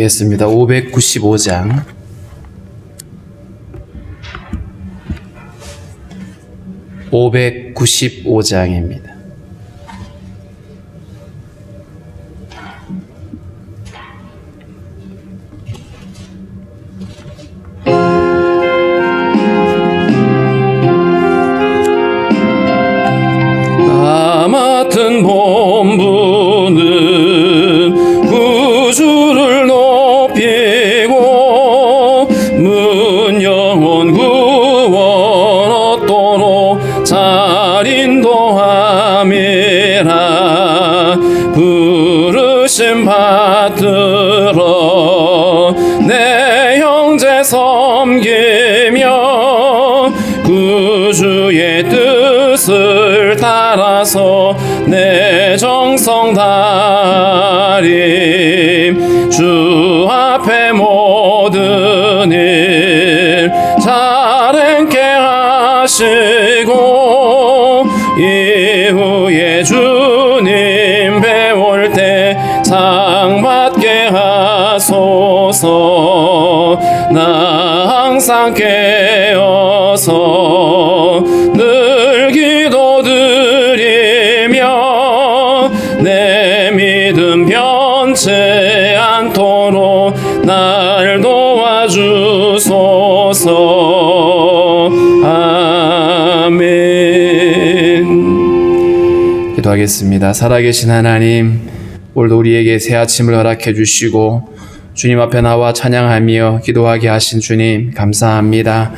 기도하겠습니다. 595장. (595장입니다) 나 맡은 본분은 구주를 높이고 문영원 구원 얻도록 잘 인도함이라. 부르심 받들어 내 형제 섬기며 구주의 뜻을 따라서 내 정성 다림. 주 앞에 모든 일 잘 행케 하시고 이후에 주님 배울 때 상 받게 하소서. 나 항상 깨어서 늘 기도드리며 내 믿음 변치 않도록 날 도와주소서. 아멘. 기도하겠습니다. 살아계신 하나님, 오늘도 우리에게 새 아침을 허락해 주시고 주님 앞에 나와 찬양하며 기도하게 하신 주님 감사합니다.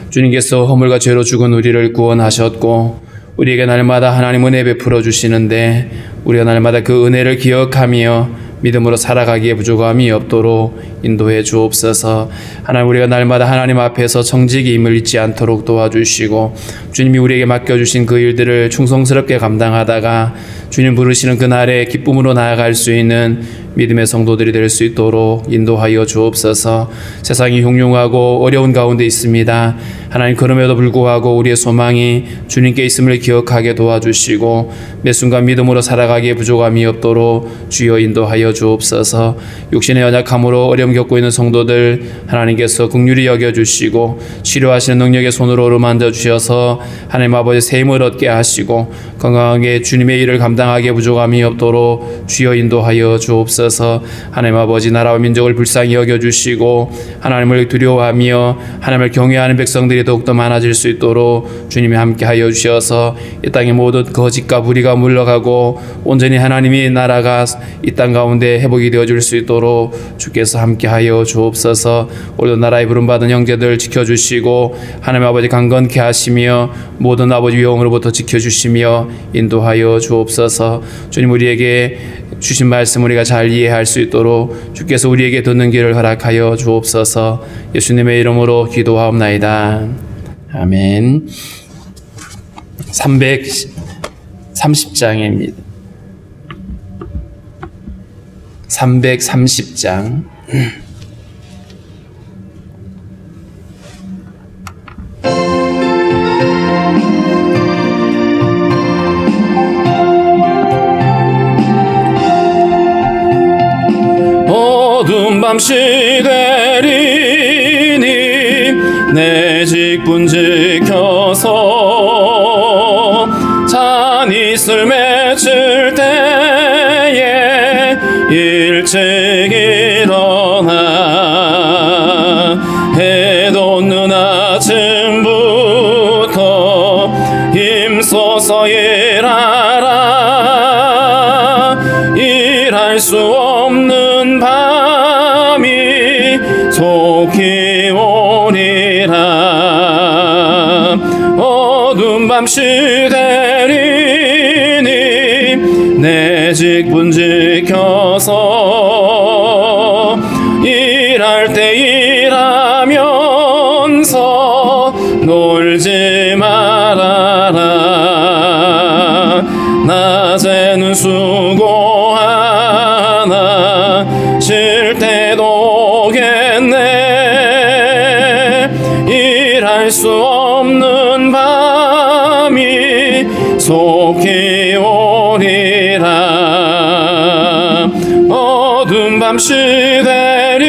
주님께서 허물과 죄로 죽은 우리를 구원하셨고 우리에게 날마다 하나님 은혜 베풀어 주시는데 우리가 날마다 그 은혜를 기억하며 믿음으로 살아가기에 부족함이 없도록 인도해 주옵소서. 하나님, 우리가 날마다 하나님 앞에서 정직이 임을 잊지 않도록 도와주시고 주님이 우리에게 맡겨주신 그 일들을 충성스럽게 감당하다가 주님 부르시는 그날에 기쁨으로 나아갈 수 있는 믿음의 성도들이 될 수 있도록 인도하여 주옵소서. 세상이 흉흉하고 어려운 가운데 있습니다. 하나님, 그럼에도 불구하고 우리의 소망이 주님께 있음을 기억하게 도와주시고 매 순간 믿음으로 살아가기에 부족함이 없도록 주여 인도하여 주옵소서. 육신의 연약함으로 어려움 겪고 있는 성도들 하나님께서 긍휼히 여겨주시고 치료하시는 능력의 손으로 어루만져 주셔서 하나님 아버지 새 힘을 얻게 하시고 건강하게 주님의 일을 감당하기에 부족함이 없도록 주여 인도하여 주옵소서. 하나님 아버지, 나라와 민족을 불쌍히 여겨주시고 하나님을 두려워하며 하나님을 경외하는 백성들이 더욱더 많아질 수 있도록 주님이 함께하여 주셔서 이 땅의 모든 거짓과 불의가 물러가고 온전히 하나님이 나라가 이 땅 가운데 회복이 되어줄 수 있도록 주께서 함께하여 주옵소서. 오늘도 나라의 부름받은 형제들 지켜주시고 하나님 아버지 강건케 하시며 모든 아버지 위험으로부터 지켜주시며 인도하여 주옵소서. 주님, 우리에게 주신 말씀 우리가 잘 이해할 수 있도록 주께서 우리에게 듣는 길을 허락하여 주옵소서. 예수님의 이름으로 기도하옵나이다. 아멘. 330장입니다. 330장. 어두운 밤 시되리니 내 직분 지켜서 잔이슬 맺을 때에 일찍 일어나 해 돋는 아침부터 힘써서 일하라. 일할 수 없는 밤이 속히 오리라. 어두운 밤 시되리니 내 직분 지켜서 일할 때 일하면서 놀지 말아라. 낮에는 수고하나 쉴 때도 겠네. 일할 수 없는 밤이 속히 오리라. 어두운 밤 시되리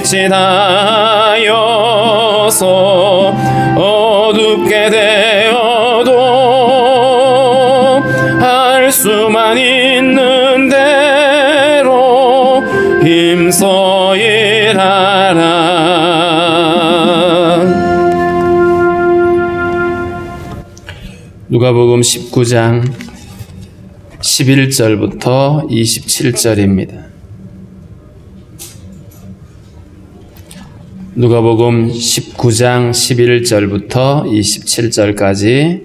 빛이 다하여서 어둡게 되어도 할 수만 있는 대로 힘써 일하라. 누가복음 19장 11절부터 27절입니다. 누가복음 19장 11절부터 27절까지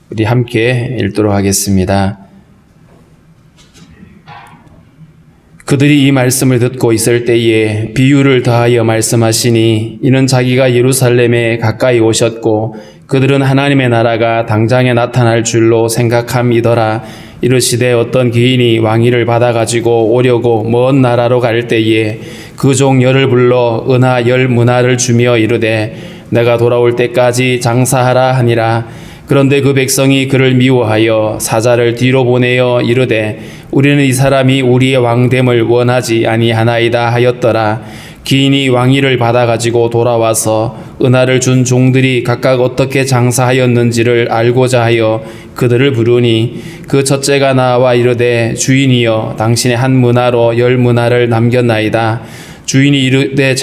우리 함께 읽도록 하겠습니다. 그들이 이 말씀을 듣고 있을 때에 비유를 더하여 말씀하시니 이는 자기가 예루살렘에 가까이 오셨고 그들은 하나님의 나라가 당장에 나타날 줄로 생각함이더라. 이르시되 어떤 귀인이 왕위를 받아가지고 오려고 먼 나라로 갈 때에 그 종 열을 불러 은하 10문화를 주며 이르되 내가 돌아올 때까지 장사하라 하니라. 그런데 그 백성이 그를 미워하여 사자를 뒤로 보내어 이르되 우리는 이 사람이 우리의 왕됨을 원하지 아니하나이다 하였더라. 기인이 왕위를 받아가지고 돌아와서 은하를 준 종들이 각각 어떻게 장사하였는지를 알고자 하여 그들을 부르니 그 첫째가 나와 이르되 주인이여 당신의 한 문화로 10문화를 남겼나이다. 주인이 이르되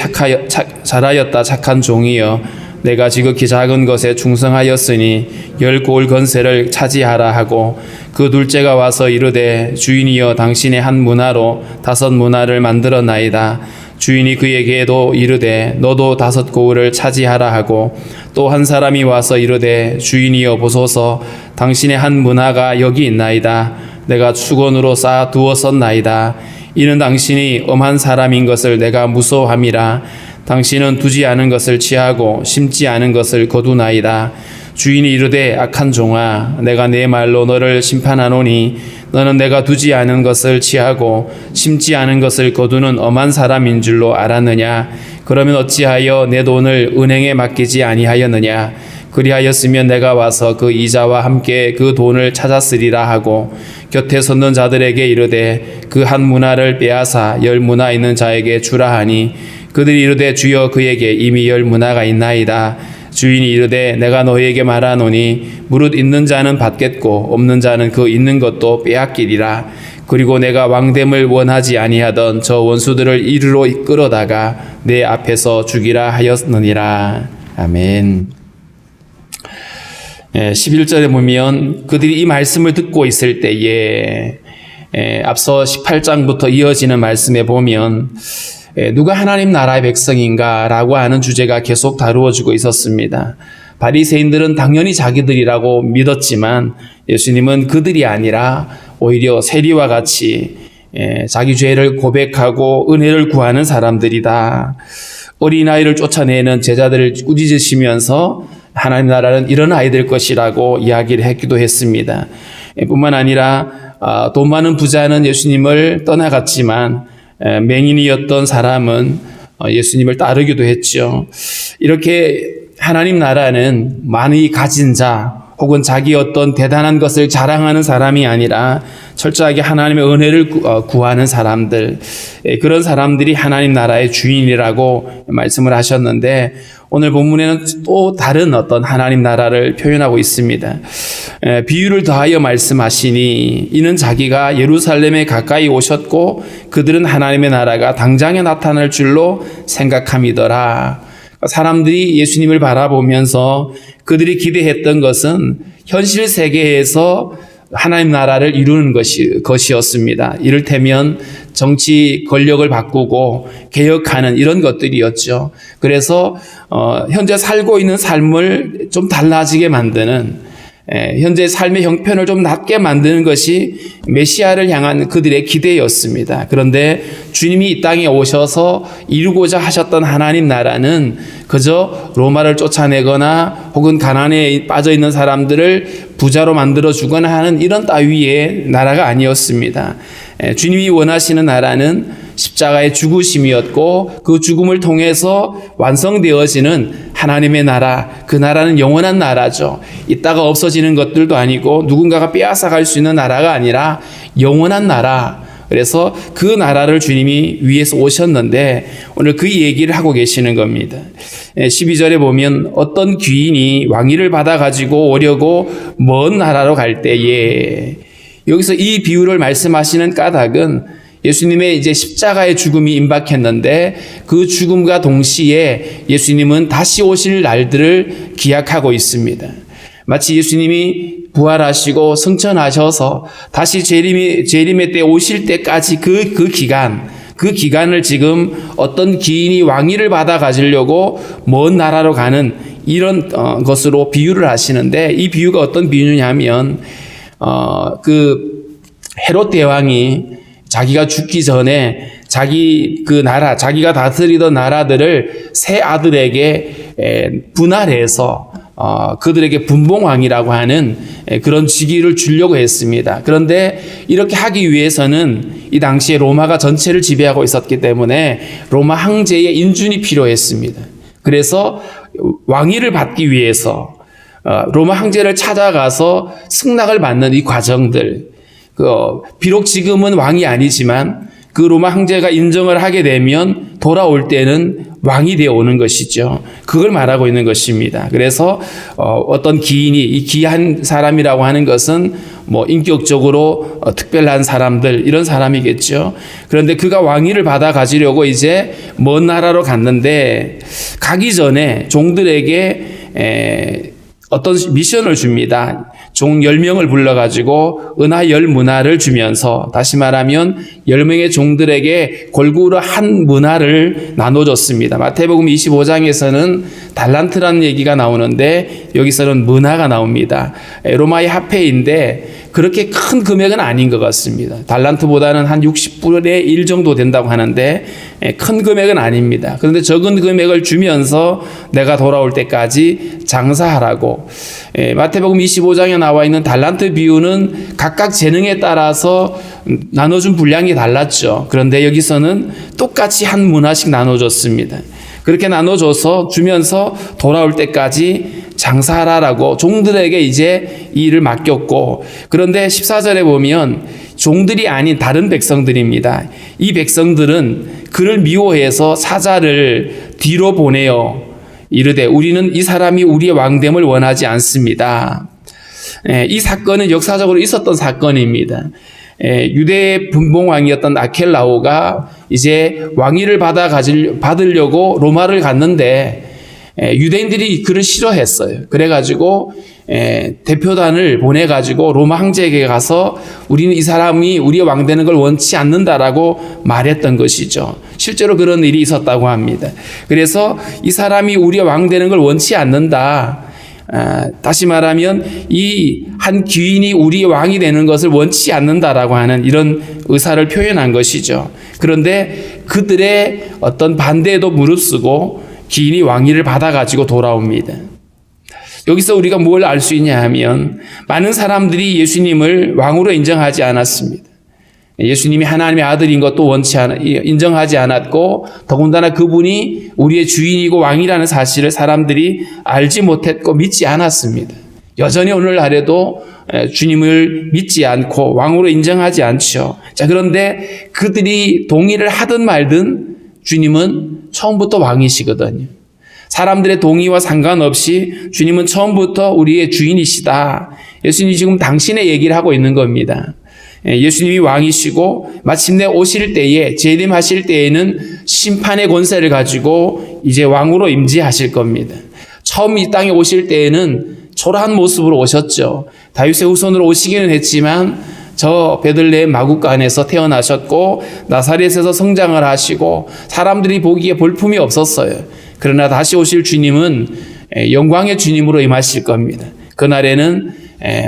잘하였다 착한 종이여 내가 지극히 작은 것에 충성하였으니 10고을 건세를 차지하라 하고 그 둘째가 와서 이르되 주인이여 당신의 한 문화로 5문화를 만들었나이다. 주인이 그에게도 이르되 너도 5고을을 차지하라 하고 또 한 사람이 와서 이르되 주인이여 보소서 당신의 한 문화가 여기 있나이다. 내가 축원으로 쌓아 두었었나이다. 이는 당신이 엄한 사람인 것을 내가 무서워함이라. 당신은 두지 않은 것을 취하고 심지 않은 것을 거두나이다. 주인이 이르되 악한 종아 내가 내 말로 너를 심판하노니 너는 내가 두지 않은 것을 취하고 심지 않은 것을 거두는 엄한 사람인 줄로 알았느냐. 그러면 어찌하여 내 돈을 은행에 맡기지 아니하였느냐. 그리하였으면 내가 와서 그 이자와 함께 그 돈을 찾았으리라 하고 곁에 섰는 자들에게 이르되 그 한 문화를 빼앗아 10문화 있는 자에게 주라 하니 그들이 이르되 주여 그에게 이미 10문화가 있나이다. 주인이 이르되 내가 너희에게 말하노니 무릇 있는 자는 받겠고 없는 자는 그 있는 것도 빼앗기리라. 그리고 내가 왕됨을 원하지 아니하던 저 원수들을 이리로 이끌어다가 내 앞에서 죽이라 하였느니라. 아멘. 11절에 보면 그들이 이 말씀을 듣고 있을 때에 앞서 18장부터 이어지는 말씀에 보면 누가 하나님 나라의 백성인가 라고 하는 주제가 계속 다루어지고 있었습니다. 바리새인들은 당연히 자기들이라고 믿었지만 예수님은 그들이 아니라 오히려 세리와 같이 자기 죄를 고백하고 은혜를 구하는 사람들이다. 어린아이를 쫓아내는 제자들을 꾸짖으시면서 하나님 나라는 이런 아이들 것이라고 이야기를 했기도 했습니다. 뿐만 아니라 돈 많은 부자는 예수님을 떠나갔지만 맹인이었던 사람은 예수님을 따르기도 했죠. 이렇게 하나님 나라는 많이 가진 자 혹은 자기 어떤 대단한 것을 자랑하는 사람이 아니라 철저하게 하나님의 은혜를 구하는 사람들, 그런 사람들이 하나님 나라의 주인이라고 말씀을 하셨는데 오늘 본문에는 또 다른 어떤 하나님 나라를 표현하고 있습니다. 비유를 더하여 말씀하시니 이는 자기가 예루살렘에 가까이 오셨고 그들은 하나님의 나라가 당장에 나타날 줄로 생각함이더라. 사람들이 예수님을 바라보면서 그들이 기대했던 것은 현실 세계에서 하나님 나라를 이루는 것이었습니다. 이를테면 정치 권력을 바꾸고 개혁하는 이런 것들이었죠. 그래서 현재 살고 있는 삶을 좀 달라지게 만드는, 현재 삶의 형편을 좀 낮게 만드는 것이 메시아를 향한 그들의 기대였습니다. 그런데 주님이 이 땅에 오셔서 이루고자 하셨던 하나님 나라는 그저 로마를 쫓아내거나 혹은 가난에 빠져 있는 사람들을 부자로 만들어 주거나 하는 이런 따위의 나라가 아니었습니다. 주님이 원하시는 나라는 십자가의 죽으심이었고 그 죽음을 통해서 완성되어지는 하나님의 나라, 그 나라는 영원한 나라죠. 있다가 없어지는 것들도 아니고 누군가가 빼앗아갈 수 있는 나라가 아니라 영원한 나라, 그래서 그 나라를 주님이 위에서 오셨는데 오늘 그 얘기를 하고 계시는 겁니다. 12절에 보면 어떤 귀인이 왕위를 받아가지고 오려고 먼 나라로 갈 때에, 여기서 이 비유를 말씀하시는 까닭은 예수님의 이제 십자가의 죽음이 임박했는데 그 죽음과 동시에 예수님은 다시 오실 날들을 기약하고 있습니다. 마치 예수님이 부활하시고 승천하셔서 다시 재림의 때 오실 때까지 그 기간을 지금 어떤 기인이 왕위를 받아 가지려고 먼 나라로 가는 이런 것으로 비유를 하시는데, 이 비유가 어떤 비유냐면 그 헤롯 대왕이 자기가 죽기 전에 자기가 다스리던 나라들을 세 아들에게 분할해서 그들에게 분봉왕이라고 하는 그런 직위를 주려고 했습니다. 그런데 이렇게 하기 위해서는 이 당시에 로마가 전체를 지배하고 있었기 때문에 로마 황제의 인준이 필요했습니다. 그래서 왕위를 받기 위해서 로마 황제를 찾아가서 승낙을 받는 이 과정들, 비록 지금은 왕이 아니지만 그 로마 황제가 인정을 하게 되면 돌아올 때는 왕이 되어 오는 것이죠. 그걸 말하고 있는 것입니다. 그래서 어떤 기인이, 이 귀한 사람이라고 하는 것은 뭐 인격적으로 특별한 사람들, 이런 사람이겠죠. 그런데 그가 왕위를 받아 가지려고 이제 먼 나라로 갔는데, 가기 전에 종들에게 어떤 미션을 줍니다. 종 10명을 불러가지고 은하 10문화를 주면서, 다시 말하면 10명의 종들에게 골고루 한 문화를 나눠줬습니다. 마태복음 25장에서는 달란트라는 얘기가 나오는데 여기서는 문화가 나옵니다. 로마의 화폐인데 그렇게 큰 금액은 아닌 것 같습니다. 달란트보다는 한 60분의 1 정도 된다고 하는데 큰 금액은 아닙니다. 그런데 적은 금액을 주면서 내가 돌아올 때까지 장사하라고. 마태복음 25장에 나와 있는 달란트 비유는 각각 재능에 따라서 나눠준 분량이 달랐죠. 그런데 여기서는 똑같이 한 문화씩 나눠줬습니다. 그렇게 나눠줘서 주면서 돌아올 때까지 장사하라고 종들에게 이제 이 일을 맡겼고, 그런데 14절에 보면 종들이 아닌 다른 백성들입니다. 이 백성들은 그를 미워해서 사자를 뒤로 보내어 이르되 우리는 이 사람이 우리의 왕됨을 원하지 않습니다. 이 사건은 역사적으로 있었던 사건입니다. 유대의 분봉왕이었던 아켈라오가 이제 왕위를 받으려고 로마를 갔는데 유대인들이 그를 싫어했어요. 그래가지고 대표단을 보내가지고 로마 황제에게 가서 우리는 이 사람이 우리의 왕 되는 걸 원치 않는다라고 말했던 것이죠. 실제로 그런 일이 있었다고 합니다. 그래서 이 사람이 우리의 왕 되는 걸 원치 않는다. 다시 말하면 이 한 귀인이 우리의 왕이 되는 것을 원치 않는다라고 하는 이런 의사를 표현한 것이죠. 그런데 그들의 어떤 반대에도 무릅쓰고 귀인이 왕위를 받아가지고 돌아옵니다. 여기서 우리가 뭘 알 수 있냐 하면 많은 사람들이 예수님을 왕으로 인정하지 않았습니다. 예수님이 하나님의 아들인 것도 인정하지 않았고, 더군다나 그분이 우리의 주인이고 왕이라는 사실을 사람들이 알지 못했고 믿지 않았습니다. 여전히 오늘날에도 주님을 믿지 않고 왕으로 인정하지 않죠. 자, 그런데 그들이 동의를 하든 말든 주님은 처음부터 왕이시거든요. 사람들의 동의와 상관없이 주님은 처음부터 우리의 주인이시다. 예수님이 지금 당신의 얘기를 하고 있는 겁니다. 예수님이 왕이시고 마침내 오실 때에, 재림하실 때에는 심판의 권세를 가지고 이제 왕으로 임재하실 겁니다. 처음 이 땅에 오실 때에는 초라한 모습으로 오셨죠. 다윗의 후손으로 오시기는 했지만 저 베들레헴 마구간에서 태어나셨고 나사렛에서 성장을 하시고 사람들이 보기에 볼품이 없었어요. 그러나 다시 오실 주님은 영광의 주님으로 임하실 겁니다. 그날에는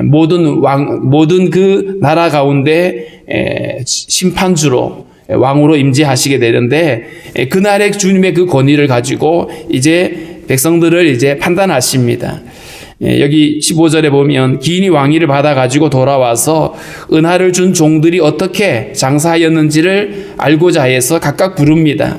모든 그 나라 가운데 심판주로 왕으로 임재하시게 되는데, 그날의 주님의 그 권위를 가지고 이제 백성들을 이제 판단하십니다. 여기 15절에 보면 기인이 왕위를 받아가지고 돌아와서 은하를 준 종들이 어떻게 장사하였는지를 알고자 해서 각각 부릅니다.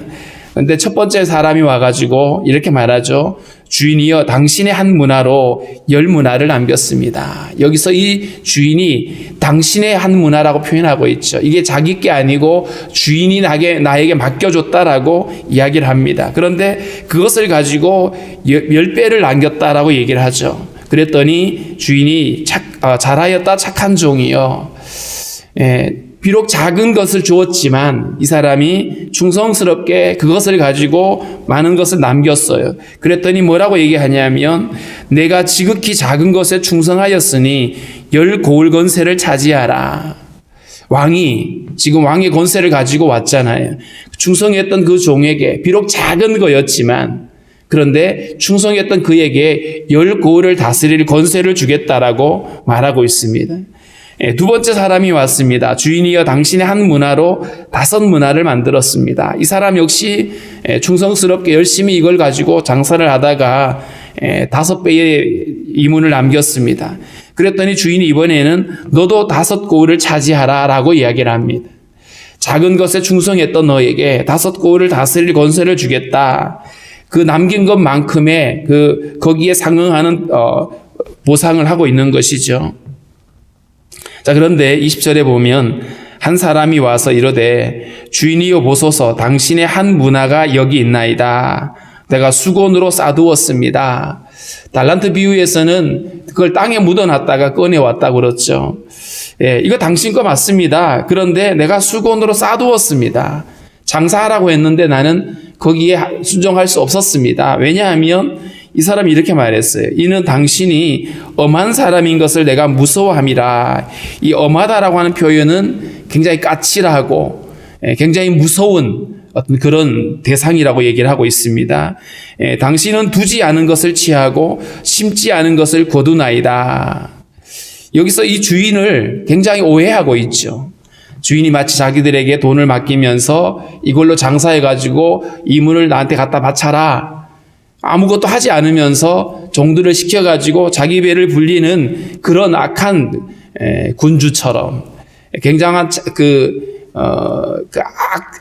그런데 첫 번째 사람이 와가지고 이렇게 말하죠. 주인이여 당신의 한 문화로 10문화를 남겼습니다. 여기서 이 주인이 당신의 한 문화라고 표현하고 있죠. 이게 자기 게 아니고 주인이 나에게 맡겨줬다라고 이야기를 합니다. 그런데 그것을 가지고 10배를 남겼다라고 얘기를 하죠. 그랬더니 주인이 잘하였다 착한 종이여. 비록 작은 것을 주었지만 이 사람이 충성스럽게 그것을 가지고 많은 것을 남겼어요. 그랬더니 뭐라고 얘기하냐면 내가 지극히 작은 것에 충성하였으니 10 고을 권세를 차지하라. 지금 왕의 권세를 가지고 왔잖아요. 충성했던 그 종에게 비록 작은 거였지만 그런데 충성했던 그에게 10 고을을 다스릴 권세를 주겠다라고 말하고 있습니다. 두 번째 사람이 왔습니다. 주인이여 당신의 한 문화로 5 문화를 만들었습니다. 이 사람 역시 충성스럽게 열심히 이걸 가지고 장사를 하다가 5배의 이문을 남겼습니다. 그랬더니 주인이 이번에는 너도 5 고을을 차지하라 라고 이야기를 합니다. 작은 것에 충성했던 너에게 5 고을을 다스릴 권세를 주겠다. 그 남긴 것만큼의 거기에 상응하는 보상을 하고 있는 것이죠. 자, 그런데 20절에 보면 한 사람이 와서 이르되 주인이여 보소서 당신의 한 문화가 여기 있나이다. 내가 수건으로 싸두었습니다. 달란트 비유에서는 그걸 땅에 묻어놨다가 꺼내왔다고 그렇죠. 이거 당신 거 맞습니다. 그런데 내가 수건으로 싸두었습니다. 장사하라고 했는데 나는 거기에 순종할 수 없었습니다. 왜냐하면 이 사람이 이렇게 말했어요. 이는 당신이 엄한 사람인 것을 내가 무서워함이라. 이 엄하다라고 하는 표현은 굉장히 까칠하고 굉장히 무서운 어떤 그런 대상이라고 얘기를 하고 있습니다. 당신은 두지 않은 것을 취하고 심지 않은 것을 거두나이다. 여기서 이 주인을 굉장히 오해하고 있죠. 주인이 마치 자기들에게 돈을 맡기면서 이걸로 장사해가지고 이문을 나한테 갖다 바쳐라. 아무것도 하지 않으면서 종들을 시켜가지고 자기 배를 불리는 그런 악한 군주처럼 굉장한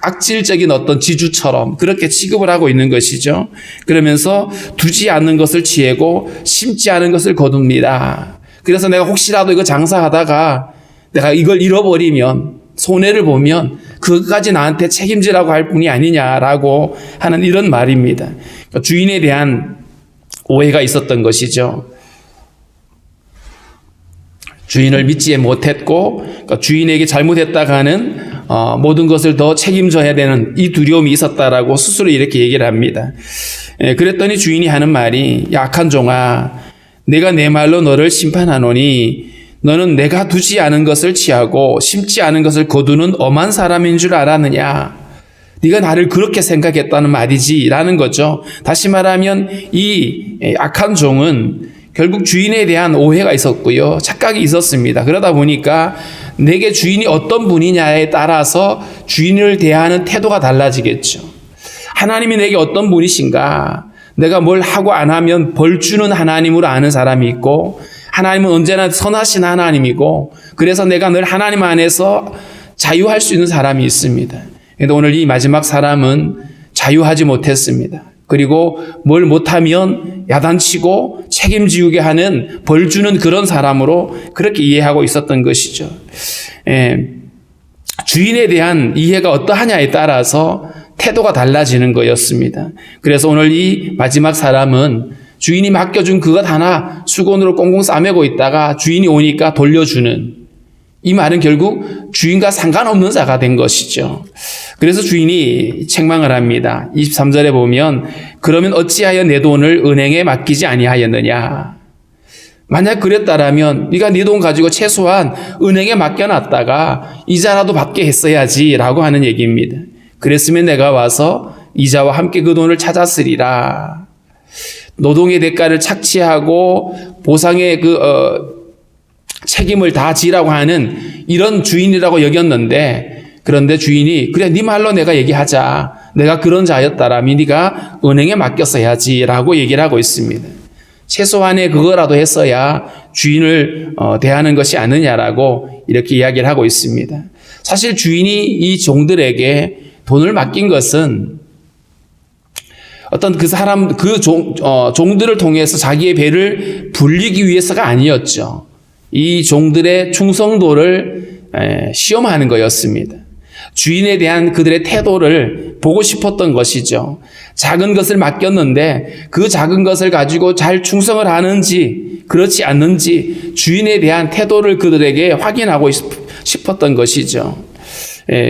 악질적인 어떤 지주처럼 그렇게 취급을 하고 있는 것이죠. 그러면서 두지 않는 것을 취하고 심지 않은 것을 거둡니다. 그래서 내가 혹시라도 이거 장사하다가 내가 이걸 잃어버리면 손해를 보면 그것까지 나한테 책임지라고 할 뿐이 아니냐라고 하는 이런 말입니다. 그러니까 주인에 대한 오해가 있었던 것이죠. 주인을 믿지 못했고 그러니까 주인에게 잘못했다가는 모든 것을 더 책임져야 되는 이 두려움이 있었다라고 스스로 이렇게 얘기를 합니다. 그랬더니 주인이 하는 말이 약한 종아 내가 내 말로 너를 심판하노니 너는 내가 두지 않은 것을 취하고 심지 않은 것을 거두는 엄한 사람인 줄 알았느냐? 네가 나를 그렇게 생각했다는 말이지 라는 거죠. 다시 말하면 이 악한 종은 결국 주인에 대한 오해가 있었고요. 착각이 있었습니다. 그러다 보니까 내게 주인이 어떤 분이냐에 따라서 주인을 대하는 태도가 달라지겠죠. 하나님이 내게 어떤 분이신가? 내가 뭘 하고 안 하면 벌 주는 하나님으로 아는 사람이 있고 하나님은 언제나 선하신 하나님이고 그래서 내가 늘 하나님 안에서 자유할 수 있는 사람이 있습니다. 그런데 오늘 이 마지막 사람은 자유하지 못했습니다. 그리고 뭘 못하면 야단치고 책임지우게 하는 벌 주는 그런 사람으로 그렇게 이해하고 있었던 것이죠. 주인에 대한 이해가 어떠하냐에 따라서 태도가 달라지는 거였습니다. 그래서 오늘 이 마지막 사람은 주인이 맡겨준 그것 하나 수건으로 꽁꽁 싸매고 있다가 주인이 오니까 돌려주는 이 말은 결국 주인과 상관없는 자가 된 것이죠. 그래서 주인이 책망을 합니다. 23절에 보면 그러면 어찌하여 내 돈을 은행에 맡기지 아니하였느냐. 만약 그랬다라면 네가 네 돈 가지고 최소한 은행에 맡겨놨다가 이자라도 받게 했어야지 라고 하는 얘기입니다. 그랬으면 내가 와서 이자와 함께 그 돈을 찾았으리라. 노동의 대가를 착취하고 보상의 책임을 다 지라고 하는 이런 주인이라고 여겼는데 그런데 주인이 그래 네 말로 내가 얘기하자. 내가 그런 자였다라면 네가 은행에 맡겼어야지 라고 얘기를 하고 있습니다. 최소한의 그거라도 했어야 주인을 대하는 것이 아니냐라고 이렇게 이야기를 하고 있습니다. 사실 주인이 이 종들에게 돈을 맡긴 것은 어떤 그 사람, 종들을 통해서 자기의 배를 불리기 위해서가 아니었죠. 이 종들의 충성도를 시험하는 거였습니다. 주인에 대한 그들의 태도를 보고 싶었던 것이죠. 작은 것을 맡겼는데 그 작은 것을 가지고 잘 충성을 하는지 그렇지 않는지 주인에 대한 태도를 그들에게 확인하고 싶었던 것이죠.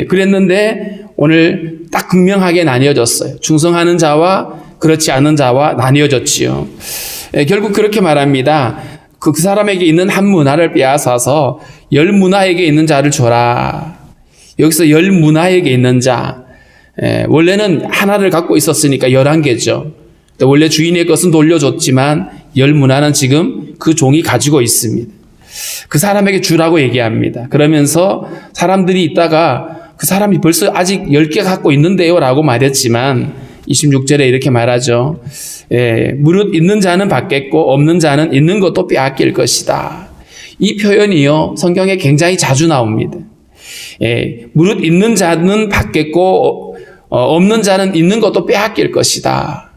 그랬는데 오늘 딱 극명하게 나뉘어졌어요. 충성하는 자와 그렇지 않은 자와 나뉘어졌지요. 결국 그렇게 말합니다. 그 사람에게 있는 한 문화를 빼앗아서 10문화에게 있는 자를 줘라. 여기서 10문화에게 있는 자, 원래는 하나를 갖고 있었으니까 11개죠. 원래 주인의 것은 돌려줬지만 10문화는 지금 그 종이 가지고 있습니다. 그 사람에게 주라고 얘기합니다. 그러면서 사람들이 있다가 그 사람이 벌써 아직 10개 갖고 있는데요 라고 말했지만 26절에 이렇게 말하죠. 무릇 있는 자는 받겠고 없는 자는 있는 것도 빼앗길 것이다. 이 표현이요 성경에 굉장히 자주 나옵니다. 무릇 있는 자는 받겠고 없는 자는 있는 것도 빼앗길 것이다.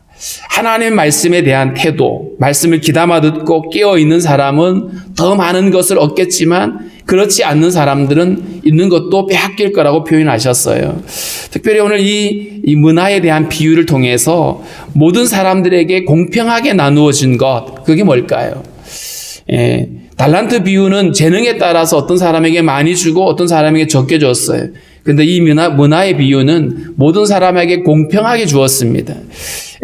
하나님의 말씀에 대한 태도, 말씀을 귀담아 듣고 깨어있는 사람은 더 많은 것을 얻겠지만 그렇지 않는 사람들은 있는 것도 빼앗길 거라고 표현하셨어요. 특별히 오늘 이 문화에 대한 비유를 통해서 모든 사람들에게 공평하게 나누어진 것, 그게 뭘까요? 달란트 비유는 재능에 따라서 어떤 사람에게 많이 주고 어떤 사람에게 적게 줬어요. 그런데 이 문화의 비유는 모든 사람에게 공평하게 주었습니다.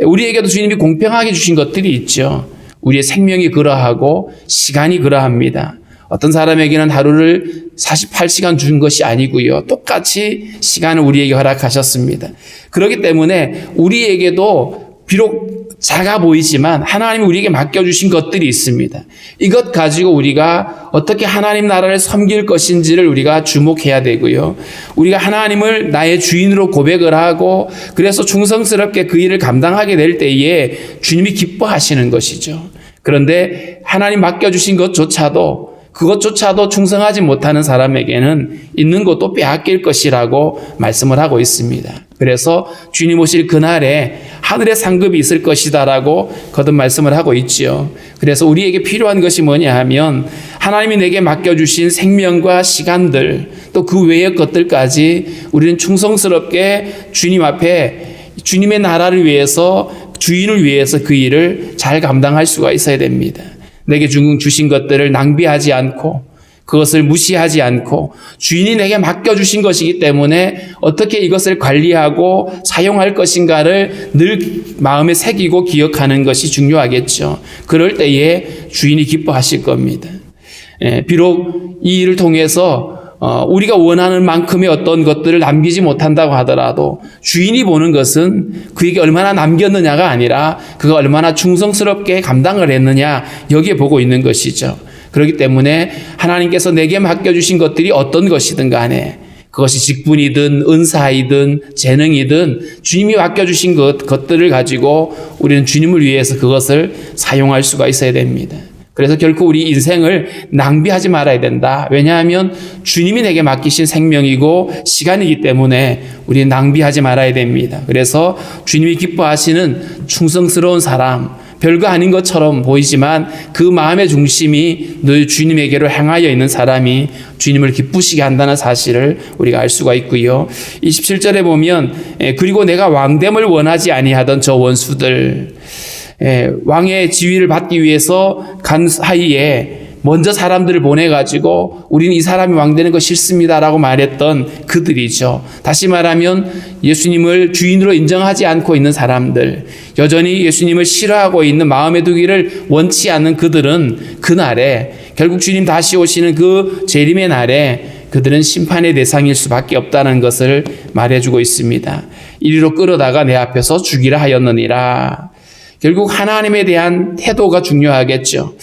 우리에게도 주님이 공평하게 주신 것들이 있죠. 우리의 생명이 그러하고 시간이 그러합니다. 어떤 사람에게는 하루를 48시간 준 것이 아니고요. 똑같이 시간을 우리에게 허락하셨습니다. 그렇기 때문에 우리에게도 비록 작아 보이지만 하나님이 우리에게 맡겨주신 것들이 있습니다. 이것 가지고 우리가 어떻게 하나님 나라를 섬길 것인지를 우리가 주목해야 되고요. 우리가 하나님을 나의 주인으로 고백을 하고 그래서 충성스럽게 그 일을 감당하게 될 때에 주님이 기뻐하시는 것이죠. 그런데 하나님 맡겨주신 그것조차도 충성하지 못하는 사람에게는 있는 것도 빼앗길 것이라고 말씀을 하고 있습니다. 그래서 주님 오실 그날에 하늘의 상급이 있을 것이다라고 거듭 말씀을 하고 있지요. 그래서 우리에게 필요한 것이 뭐냐 하면 하나님이 내게 맡겨주신 생명과 시간들 또 그 외의 것들까지 우리는 충성스럽게 주님 앞에 주님의 나라를 위해서 주인을 위해서 그 일을 잘 감당할 수가 있어야 됩니다. 내게 주신 것들을 낭비하지 않고 그것을 무시하지 않고 주인이 내게 맡겨주신 것이기 때문에 어떻게 이것을 관리하고 사용할 것인가를 늘 마음에 새기고 기억하는 것이 중요하겠죠. 그럴 때에 주인이 기뻐하실 겁니다. 비록 이 일을 통해서 우리가 원하는 만큼의 어떤 것들을 남기지 못한다고 하더라도 주인이 보는 것은 그에게 얼마나 남겼느냐가 아니라 그가 얼마나 충성스럽게 감당을 했느냐 여기에 보고 있는 것이죠. 그렇기 때문에 하나님께서 내게 맡겨주신 것들이 어떤 것이든 간에 그것이 직분이든 은사이든 재능이든 주님이 맡겨주신 것들을 가지고 우리는 주님을 위해서 그것을 사용할 수가 있어야 됩니다. 그래서 결코 우리 인생을 낭비하지 말아야 된다. 왜냐하면 주님이 내게 맡기신 생명이고 시간이기 때문에 우리는 낭비하지 말아야 됩니다. 그래서 주님이 기뻐하시는 충성스러운 사람, 별거 아닌 것처럼 보이지만 그 마음의 중심이 늘 주님에게로 향하여 있는 사람이 주님을 기쁘시게 한다는 사실을 우리가 알 수가 있고요. 27절에 보면 그리고 내가 왕됨을 원하지 아니하던 저 원수들, 왕의 지위를 받기 위해서 간 사이에 먼저 사람들을 보내가지고 우리는 이 사람이 왕 되는 거 싫습니다라고 말했던 그들이죠. 다시 말하면 예수님을 주인으로 인정하지 않고 있는 사람들, 여전히 예수님을 싫어하고 있는 마음에 두기를 원치 않는 그들은 그날에 결국 주님 다시 오시는 그 재림의 날에 그들은 심판의 대상일 수밖에 없다는 것을 말해주고 있습니다. 이리로 끌어다가 내 앞에서 죽이라 하였느니라. 결국 하나님에 대한 태도가 중요하겠죠.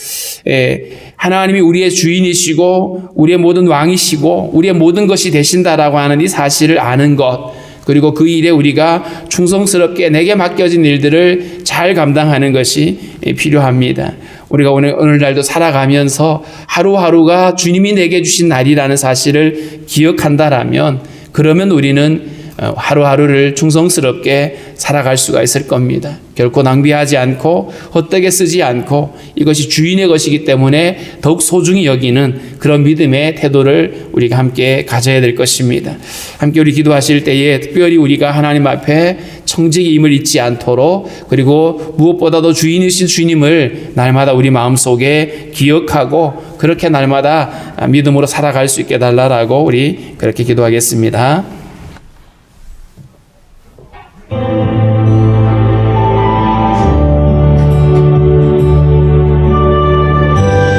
하나님이 우리의 주인이시고 우리의 모든 왕이시고 우리의 모든 것이 되신다라고 하는 이 사실을 아는 것, 그리고 그 일에 우리가 충성스럽게 내게 맡겨진 일들을 잘 감당하는 것이 필요합니다. 우리가 오늘날도 살아가면서 하루하루가 주님이 내게 주신 날이라는 사실을 기억한다라면 그러면 우리는 하루하루를 충성스럽게 살아갈 수가 있을 겁니다. 결코 낭비하지 않고 헛되게 쓰지 않고 이것이 주인의 것이기 때문에 더욱 소중히 여기는 그런 믿음의 태도를 우리가 함께 가져야 될 것입니다. 함께 우리 기도하실 때에 특별히 우리가 하나님 앞에 청지기임을 잊지 않도록, 그리고 무엇보다도 주인이신 주님을 날마다 우리 마음속에 기억하고 그렇게 날마다 믿음으로 살아갈 수 있게 달라라고 우리 그렇게 기도하겠습니다.